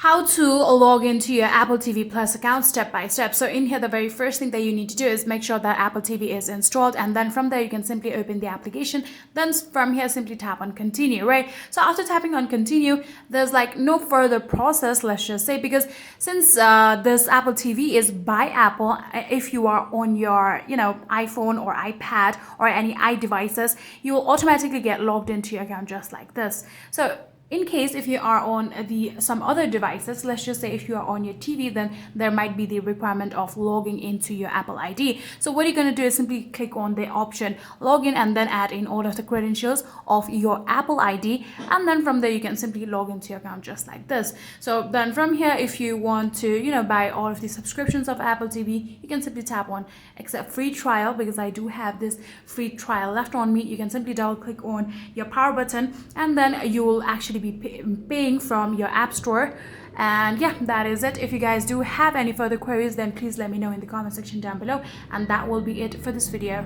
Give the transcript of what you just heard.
how to log into your Apple TV Plus account step by step. So in here, the very first thing that you need to do is make sure that Apple TV is installed, and then from there you can simply open the application. Then from here, simply tap on continue, right? So after tapping on continue, there's like no further process, let's just say, because since this Apple TV is by Apple, if you are on your iPhone or iPad or any iDevices, you will automatically get logged into your account just like this. So in case if you are on some other devices, let's just say if you are on your TV, then there might be the requirement of logging into your Apple ID. So what you're going to do is simply click on the option login and then add in all of the credentials of your Apple ID, and then from there you can simply log into your account just like this. So then from here, if you want to buy all of the subscriptions of Apple TV, you can simply tap on accept free trial, because I do have this free trial left on me. You can simply double click on your power button, and then you will actually be paying from your app store. And yeah, that is it. If you guys do have any further queries, then please let me know in the comment section down below, and that will be it for this video.